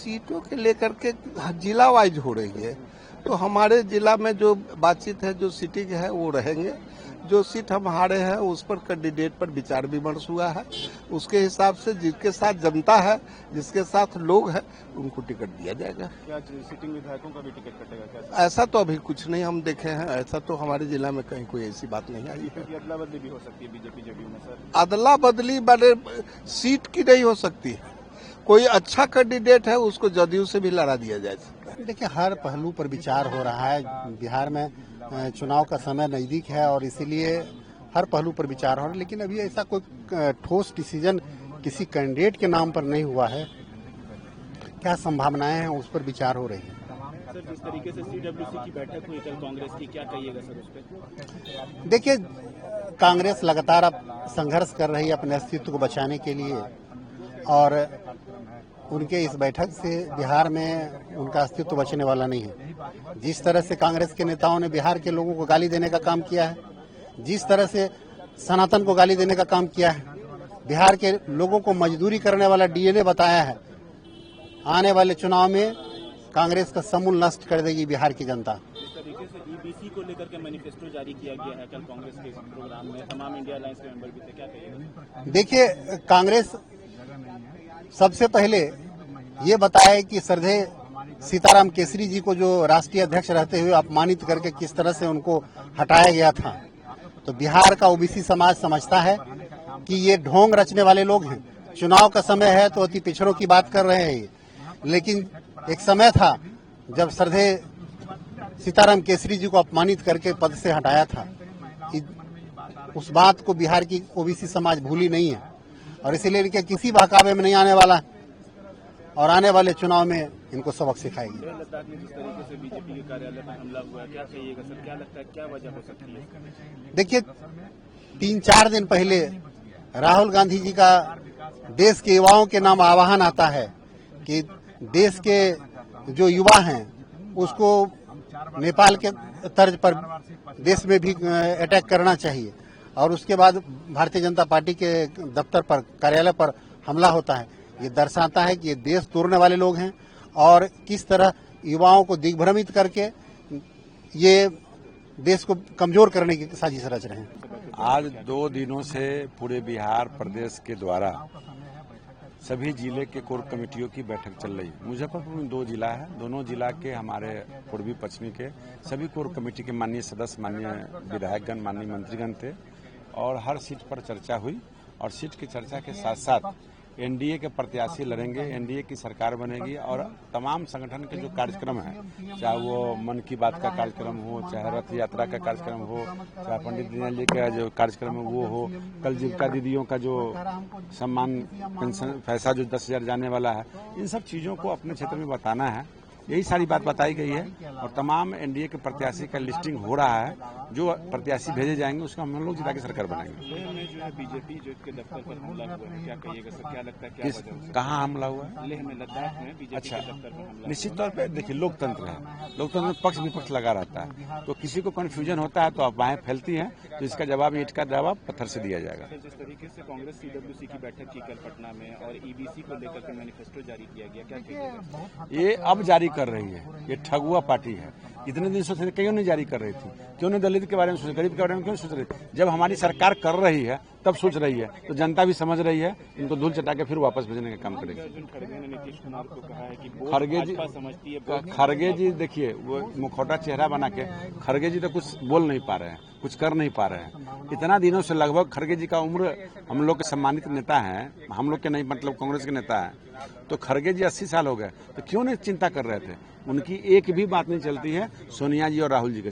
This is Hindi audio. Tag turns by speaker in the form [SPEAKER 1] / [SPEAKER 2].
[SPEAKER 1] सीटों के लेकर के जिला वाइज हो रही है, तो हमारे जिला में जो बातचीत है, जो सीटिंग है वो रहेंगे। जो सीट हम हारे हैं उस पर कैंडिडेट पर विचार विमर्श हुआ है, उसके हिसाब से जिसके साथ जनता है, जिसके साथ लोग हैं, उनको टिकट दिया जाएगा।
[SPEAKER 2] क्या सिटिंग विधायकों का भी टिकट कटेगा क्या?
[SPEAKER 1] ऐसा तो अभी कुछ नहीं हम देखे हैं, ऐसा तो हमारे जिला में कहीं कोई ऐसी बात नहीं आई है।
[SPEAKER 2] अदला बदली भी हो सकती है बीजेपी जेडीयू में सर।
[SPEAKER 1] अदला बदली वाले सीट की नहीं हो सकती है, कोई अच्छा कैंडिडेट है उसको जदयू से भी लड़ा दिया जा सकता है।
[SPEAKER 3] देखिए, हर पहलू पर विचार हो रहा है। बिहार में चुनाव का समय नजदीक है और इसीलिए हर पहलू पर विचार हो रहा है, लेकिन अभी ऐसा कोई ठोस डिसीजन किसी कैंडिडेट के नाम पर नहीं हुआ है। क्या संभावनाएं हैं उस पर विचार हो रही है।
[SPEAKER 2] सर, जिस तरीके से सीडब्ल्यूसी की बैठक हुई कल कांग्रेस की, क्या कहिएगा सर उस पर?
[SPEAKER 3] देखिए, कांग्रेस लगातार अब संघर्ष कर रही है अपने अस्तित्व को बचाने के लिए और उनके इस बैठक से बिहार में उनका अस्तित्व बचने वाला नहीं है। जिस तरह से कांग्रेस के नेताओं ने बिहार के लोगों को गाली देने का काम किया है, जिस तरह से सनातन को गाली देने का काम किया है, बिहार के लोगों को मजदूरी करने वाला डीएनए बताया है, आने वाले चुनाव में कांग्रेस का समूल नष्ट कर देगी बिहार की जनता।
[SPEAKER 2] इस तरीके से ईबीसी को लेकर के मैनिफेस्टो जारी किया गया है कल कांग्रेस के प्रोग्राम में, तमाम इंडिया अलायंस के मेंबर भी थे, क्या कहिएगा?
[SPEAKER 3] देखिए, कांग्रेस सबसे पहले ये बताए कि श्रद्धेय सीताराम केसरी जी को जो राष्ट्रीय अध्यक्ष रहते हुए अपमानित करके किस तरह से उनको हटाया गया था। तो बिहार का ओबीसी समाज समझता है कि ये ढोंग रचने वाले लोग हैं। चुनाव का समय है तो अति पिछड़ों की बात कर रहे हैं, लेकिन एक समय था जब श्रद्धेय सीताराम केसरी जी को अपमानित करके पद से हटाया था। उस बात को बिहार की ओबीसी समाज भूली नहीं है और इसीलिए इनके किसी बहकावे में नहीं आने वाला और आने वाले चुनाव में इनको सबक सिखाएगी।
[SPEAKER 2] लद्दाख में जिस तरीके से बीजेपी के कार्यालय पर हमला हुआ, क्या कहिएगा सर? क्या लगता है क्या वजह हो सकती है?
[SPEAKER 3] देखिए, 3-4 दिन पहले राहुल गांधी जी का देश के युवाओं के नाम आह्वान आता है कि देश के जो युवा हैं उसको नेपाल के तर्ज पर देश में भी अटैक करना चाहिए और उसके बाद भारतीय जनता पार्टी के दफ्तर पर, कार्यालय पर हमला होता है। ये दर्शाता है कि ये देश तोड़ने वाले लोग हैं और किस तरह युवाओं को दिग्भ्रमित करके ये देश को कमजोर करने की साजिश रच रहे हैं।
[SPEAKER 4] आज 2 दिनों से पूरे बिहार प्रदेश के द्वारा सभी जिले के कोर कमेटियों की बैठक चल रही है। मुजफ्फरपुर में 2 जिला है, दोनों जिला के हमारे पूर्वी पश्चिमी के सभी कोर कमेटी के माननीय सदस्य, माननीय विधायकगण, माननीय मंत्रीगण थे और हर सीट पर चर्चा हुई और सीट की चर्चा के साथ साथ एनडीए के प्रत्याशी लड़ेंगे, एनडीए की सरकार बनेगी और तमाम संगठन के जो कार्यक्रम हैं, चाहे वो मन की बात का कार्यक्रम हो, चाहे रथ यात्रा का कार्यक्रम हो, चाहे पंडित दीनदयाल जी का जो कार्यक्रम है वो हो, कल जीविका दीदियों का जो सम्मान पेंशन पैसा जो 10,000 जाने वाला है, इन सब चीज़ों को अपने क्षेत्र में बताना है। यही सारी बात बताई गई है और तमाम एनडीए के प्रत्याशी का लिस्टिंग हो रहा है। जो प्रत्याशी भेजे जाएंगे उसका हम लोग जिला की सरकार बनाएंगे।
[SPEAKER 2] लेह में जो है बीजेपी जो के दफ्तर पर हमला हुआ है, क्या कहिएगा सर? क्या लगता है क्या वजह हो?
[SPEAKER 4] कहाँ हमला हुआ है?
[SPEAKER 2] लेह में, लद्दाख में बीजेपी
[SPEAKER 4] अच्छा,
[SPEAKER 2] के दफ्तर पर हमला।
[SPEAKER 4] निश्चित तौर पे देखिए, लोकतंत्र है, लोकतंत्र में पक्ष विपक्ष लगा रहता है, तो किसी को कन्फ्यूजन होता है तो अफवाहें फैलती हैं, तो इसका जवाब ईंट का जवाब पत्थर से दिया जाएगा।
[SPEAKER 2] जिस तरीके से कांग्रेस सीडब्ल्यूसी की बैठक की कल पटना में और ईबीसी को लेकर के मैनिफेस्टो जारी किया गया, क्या कहिएगा?
[SPEAKER 4] ये अब जारी कर रही है, ये ठगुआ पार्टी है। इतने दिन से क्यों नहीं जारी कर रही थी? क्यों नहीं दलित के बारे में सोच, गरीब के बारे में क्यों सोच रही थी? जब हमारी सरकार कर रही है तब सोच रही है, तो जनता भी समझ रही है, इनको धूल चटा के फिर वापस भेजने का काम करेगी।
[SPEAKER 2] खड़गे ने नीतीश कुमार को कहा है कि
[SPEAKER 4] खड़गे जी देखिए, वो मुखौटा चेहरा बना के खड़गे जी तो कुछ बोल नहीं पा रहे हैं, कुछ कर नहीं पा रहे हैं। इतना दिनों से लगभग खड़गे जी का उम्र, हम लोग के सम्मानित नेता हैं, हम लोग के नहीं मतलब कांग्रेस के नेता हैं, तो खड़गे जी 80 साल हो गए, तो क्यों नहीं चिंता कर रहे थे? उनकी एक भी बात नहीं चलती है सोनिया जी और राहुल जी के